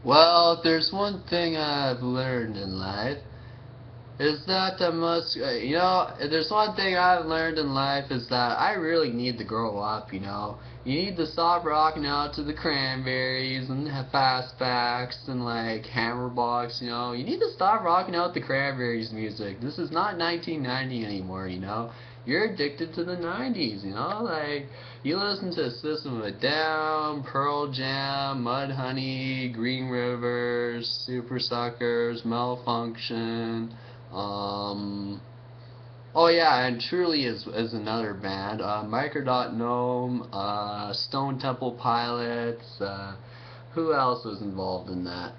Well, if there's one thing I've learned in life, is that I must, if there's one thing I've learned in life is that I really need to grow up. You need to stop rocking out to the cranberries and the fastbacks and like hammerbox. You need to stop rocking out the cranberries music. This is not 1990 anymore. You're addicted to the 90s. Like, you listen to System of a Down, Pearl Jam, Mudhoney, Green Rivers, Supersuckers, Malfunction, um, oh yeah, and Truly is another band. Gnome, Stone Temple Pilots. Who else was involved in that?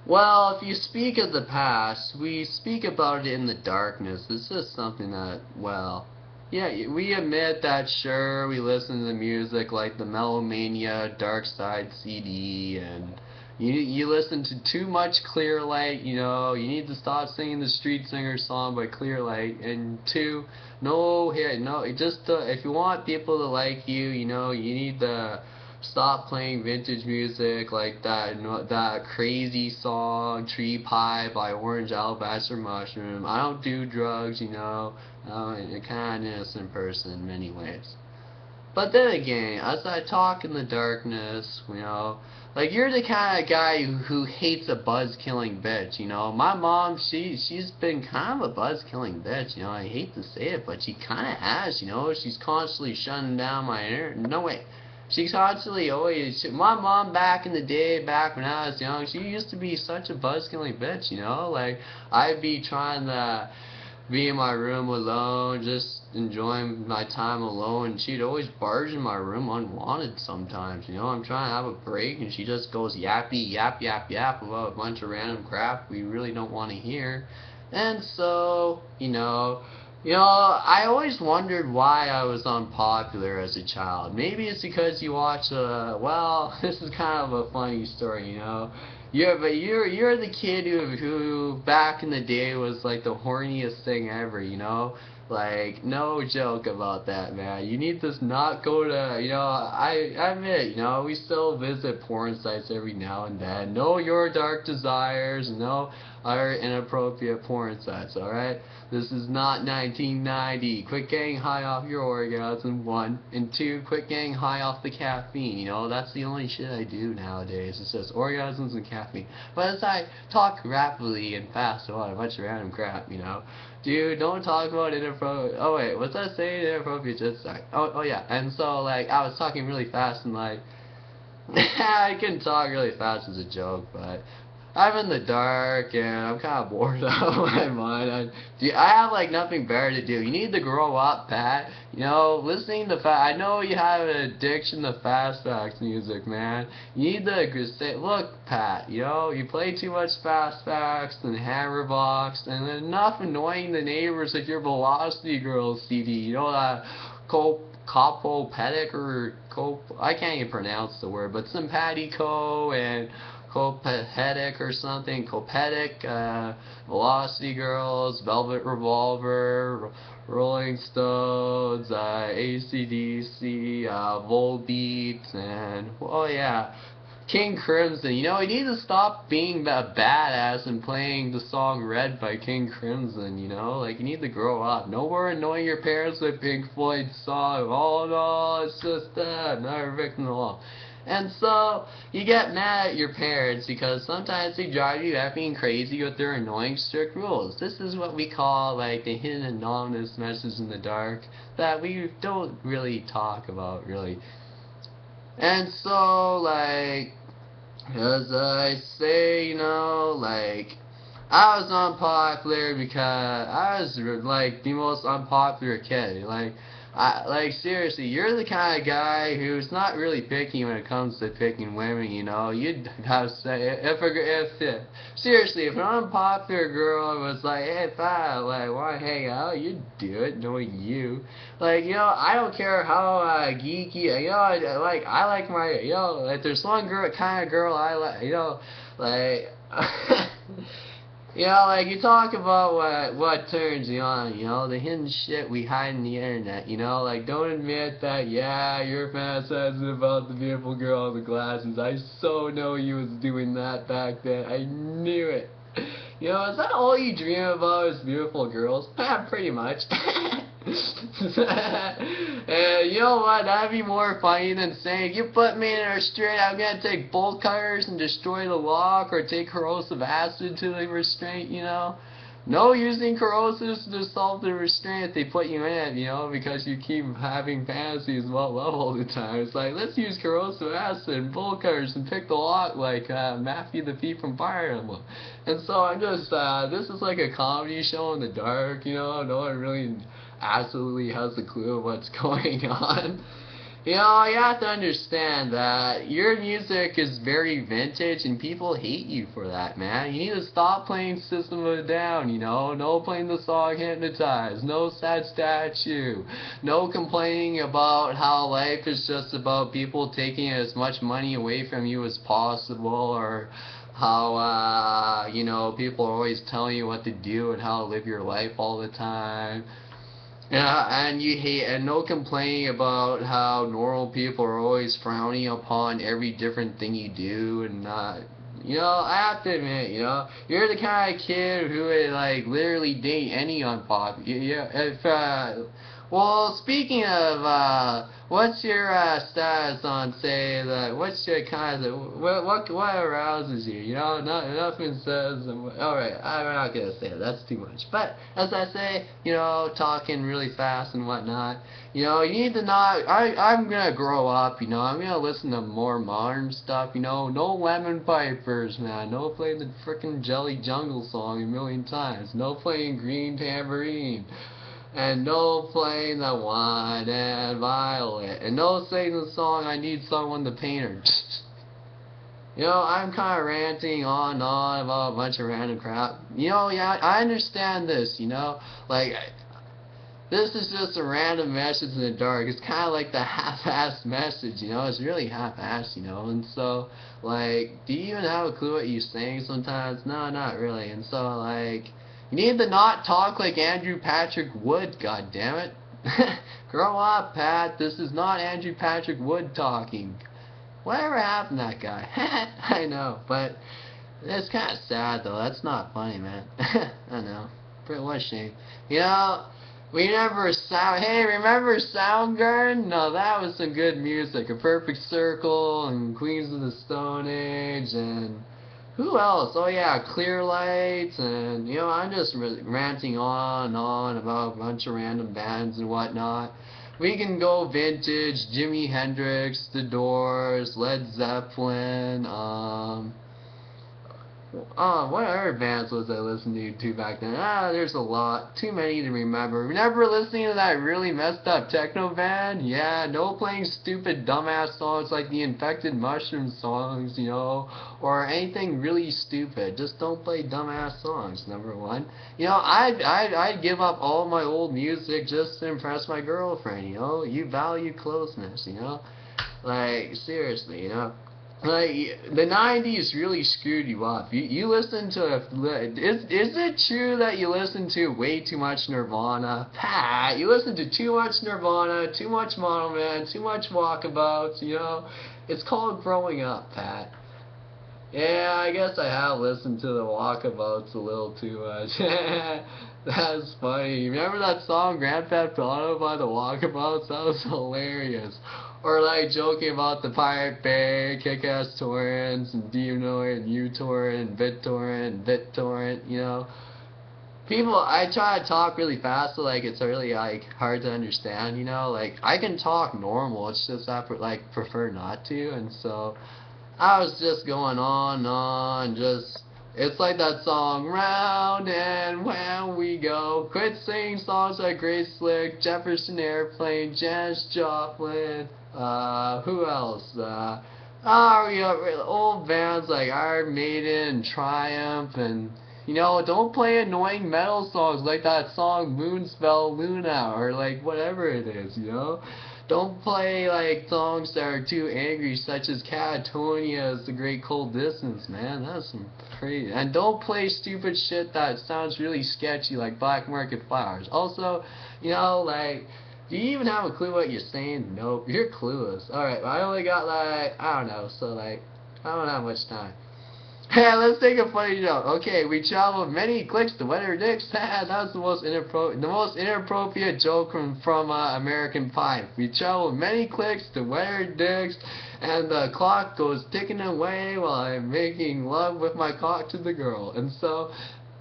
Well, if you speak of the past, we speak about it in the darkness. It's just something that, well, yeah, we admit that sure, we listen to the music like the Melomania Dark Side CD, and you listen to too much Clear Light. You need to stop singing the Street Singer song by Clear Light. And two, no, here, no, just if you want people to like you need to stop playing vintage music like that crazy song Tree Pie by Orange Alabaster Mushroom. I don't do drugs. I'm a kind of innocent person in many ways. But then again, as I talk in the darkness, like you're the kind of guy who hates a buzz-killing bitch. My mom, she's been kind of a buzz-killing bitch. I hate to say it, but she kind of has. She's constantly shutting down my internet. No way. She's constantly always. My mom back in the day, back when I was young, she used to be such a buzz-killing bitch. Like I'd be trying to be in my room alone, just enjoying my time alone, and she'd always barge in my room unwanted sometimes. I'm trying to have a break, and she just goes yappy, yap, yap, yap about a bunch of random crap we really don't want to hear. And so, I always wondered why I was unpopular as a child. Maybe it's because you watch, well, this is kind of a funny story. You're the kid who back in the day was like the horniest thing ever. Like, no joke about that, man. You need to not go to, I admit, we still visit porn sites every now and then. Know your dark desires, know our inappropriate porn sites, alright? This is not 1990. Quit getting high off your orgasm, one. And two, quit getting high off the caffeine. That's the only shit I do nowadays. It's just orgasms and caffeine. But as I talk rapidly and fast about a bunch of random crap. Dude, don't talk about inappropriate. Oh wait, what's that saying? Inappropriate just sorry. Oh yeah. And so like I was talking really fast and like I can talk really fast as a joke, but I'm in the dark and I'm kind of bored out of my mind. I have like nothing better to do. You need to grow up, Pat. Listening to I know you have an addiction to fastbacks music, man. You need to say, look, Pat. You play too much fastbacks and hammerbox, and enough annoying the neighbors with your Velocity Girls CD. That copopedic or I can't even pronounce the word, but simpatico and Copacetic or something, Copacetic, Velocity Girls, Velvet Revolver, Rolling Stones, AC/DC, Volbeat, and, oh yeah, King Crimson. You need to stop being a badass and playing the song Red by King Crimson, Like, you need to grow up. No more annoying your parents with Pink Floyd's song, oh no, it's just another victim of law. And so, you get mad at your parents because sometimes they drive you effing crazy with their annoying strict rules. This is what we call, like, the hidden anonymous message in the dark that we don't really talk about, really. And so, like, as I say, like, I was unpopular because I was, like, the most unpopular kid. Like, seriously, you're the kind of guy who's not really picky when it comes to picking women, You'd have to say, seriously, if an unpopular girl was like, hey, pal, like, wanna hang out, you'd do it, knowing you. Like, I don't care how, geeky, like, I like my, like, there's one kind of girl I like, like, You know, like, you talk about what turns you on, you know, the hidden shit we hide in the internet, you know, like, don't admit that, yeah, you're fantasizing about the beautiful girl in the glasses. I so know you was doing that back then. I knew it. You know, is that all you dream about is beautiful girls? Pretty much. And you know what? That'd be more funny than saying, you put me in a restraint, I'm gonna take bolt cutters and destroy the lock, or take corrosive acid to the restraint, you know? No using corrosives to solve the restraint they put you in, you know, because you keep having fantasies about love all the time. It's like, let's use corrosive acid and bolt cutters and pick the lock like Matthew the Thief from Fire Emblem. And so I'm just, this is like a comedy show in the dark, you know, no one really absolutely has a clue of what's going on. You know, you have to understand that your music is very vintage and people hate you for that, man. You need to stop playing System of a Down, you know. No playing the song Hypnotized. No Sad Statue. No complaining about how life is just about people taking as much money away from you as possible, or how, you know, people are always telling you what to do and how to live your life all the time. Yeah, and you hate, and no complaining about how normal people are always frowning upon every different thing you do, and you know, I have to admit, you know, you're the kind of kid who would, like, literally date any unpopular, yeah, if, well, speaking of, what's your, status on, say, what's your kind of, what arouses you, you know, nothing says, alright, I'm not gonna say it, that's too much, but, as I say, you know, talking really fast and whatnot, you know, you need to not, I'm gonna grow up, you know, I'm gonna listen to more modern stuff, you know, no lemon pipers, man, no playing the frickin' Jelly Jungle song a million times, no playing Green Tambourine, and no playing the Wine and Violet, and no singing the song I Need Someone to Paint Her. You know, I'm kind of ranting on and on about a bunch of random crap. You know, yeah, I understand this, you know, like, this is just a random message in the dark. It's kind of like the half-assed message, you know, it's really half-assed, you know, and so, like, do you even have a clue what you're saying sometimes? No, not really, and so, like, you need to not talk like Andrew Patrick Wood, goddammit. Grow up, Pat. This is not Andrew Patrick Wood talking. Whatever happened to that guy? I know, but it's kind of sad, though. That's not funny, man. I know. What a shame. You know, we never hey, remember Soundgarden? No, that was some good music. A Perfect Circle, and Queens of the Stone Age, and who else? Oh yeah, Clear Lights, and you know, I'm just ranting on and on about a bunch of random bands and whatnot. We can go vintage, Jimi Hendrix, The Doors, Led Zeppelin, what other bands was I listening to back then? There's a lot. Too many to remember. Remember listening to that really messed up techno band? Yeah, no playing stupid dumbass songs like the Infected Mushroom songs, you know, or anything really stupid. Just don't play dumbass songs, number one. You know, I'd give up all my old music just to impress my girlfriend, you know? You value closeness, you know? Like, seriously, you know? Like, the 90s really screwed you up. You listen to, is it true that you listen to way too much Nirvana? Pat, you listen to too much Nirvana, too much monomen, too much walkabouts, you know? It's called growing up, Pat. Yeah, I guess I have listened to the walkabouts a little too much. That's funny. Remember that song Grand Theft Auto by the Walkabouts? That was hilarious. Or like joking about the Pirate Bay, Kick-Ass Torrents, and Demonoid, and uTorrent, and BitTorrent, and BitTorrent, you know. People, I try to talk really fast, so like it's really like hard to understand, you know. Like I can talk normal, it's just I like prefer not to, and so I was just going on, just, it's like that song, round and round we go, quit singing songs like Grace Slick, Jefferson Airplane, Janis Joplin, who else, you know, old bands like Iron Maiden and Triumph, and, You know, don't play annoying metal songs like that song Moonspell Luna or like whatever it is, you know? Don't play like songs that are too angry, such as Catatonia's The Great Cold Distance, man. That's some crazy. And don't play stupid shit that sounds really sketchy like Black Market Flowers. Also, you know, like, do you even have a clue what you're saying? Nope, you're clueless. Alright, I only got like, I don't know, so like, I don't have much time. Hey, let's take a funny note. Okay, we traveled many clicks to weather dicks. That's the most inappropriate joke from American Pie. We traveled many clicks to weather dicks, and the clock goes ticking away while I'm making love with my cock to the girl. And so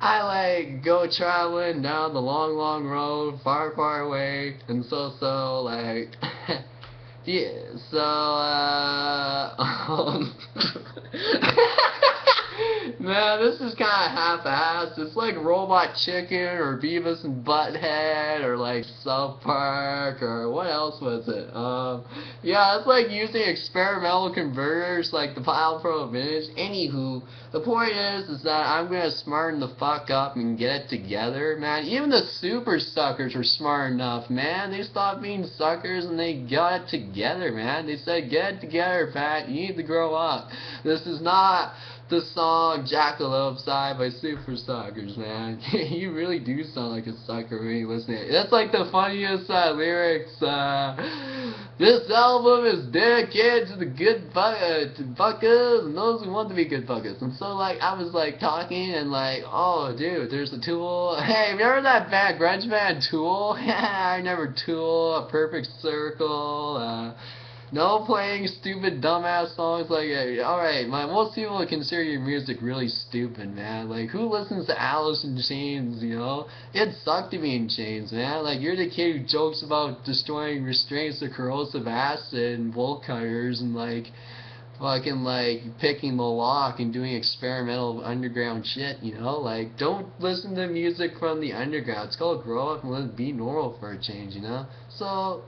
I like go traveling down the long, long road, far, far away, and so like. Yeah, so, man, this is kind of half-assed. It's like Robot Chicken or Beavis and Butthead or like South Park or what else was it? Yeah, it's like using experimental converters like the Pile Pro Vintage. Anywho, the point is that I'm gonna smarten the fuck up and get it together, man. Even the supersuckers were smart enough, man. They stopped being suckers and they got it together, man. They said, get it together, Pat. You need to grow up. This is not the song Jackalope Side by Supersuckers, man. You really do sound like a sucker when you listen to it. That's like the funniest lyrics. This album is dedicated to the good fuckers and those who want to be good fuckers. And so like I was like talking and like, oh dude, there's a Tool. Hey, remember that band, grunge band Tool? Yeah, I remember Tool, A Perfect Circle. No playing stupid dumbass songs like that. Alright, most people consider your music really stupid, man. Like, who listens to Alice in Chains, you know? It sucked to be in chains, man. Like, you're the kid who jokes about destroying restraints of corrosive acid and bolt cutters and, like, fucking, like, picking the lock and doing experimental underground shit, you know? Like, don't listen to music from the underground. It's called grow up and let it be normal for a change, you know? So,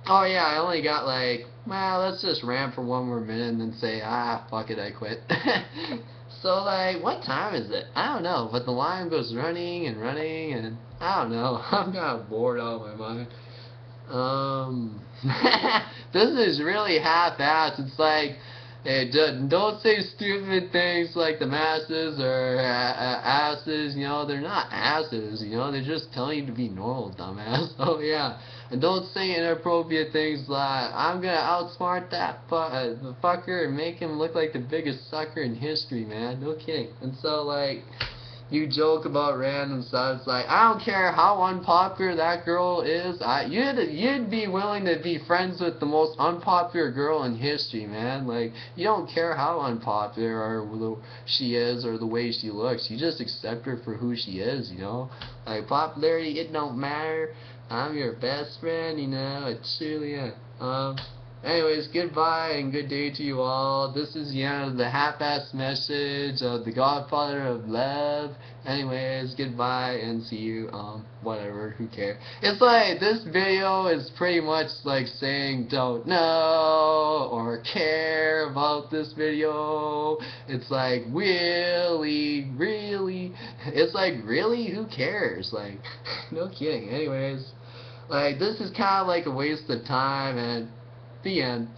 oh yeah, I only got like, well, let's just rant for one more minute and then say, fuck it, I quit. So like, what time is it? I don't know, but the line goes running and running and I don't know, I'm kind of bored out of my mind. This is really half-assed. It's like, hey, don't say stupid things like the masses or asses, you know, they're not asses, you know, they're just telling you to be normal, dumbass. Oh yeah, and don't say inappropriate things like, I'm gonna outsmart that the fucker and make him look like the biggest sucker in history, man, no kidding. And so like, you joke about random stuff. It's like, I don't care how unpopular that girl is. You'd be willing to be friends with the most unpopular girl in history, man. Like, you don't care how unpopular or she is or the way she looks. You just accept her for who she is, you know. Like, popularity, it don't matter. I'm your best friend, you know. It truly is. Anyways, goodbye and good day to you all. This is the end of the half-assed message of the Godfather of Love. Anyways, goodbye and see you, whatever, who cares. It's like, this video is pretty much like saying don't know or care about this video. It's like, really? It's like, really? Who cares? Like, no kidding. Anyways, like, this is kind of like a waste of time and the end.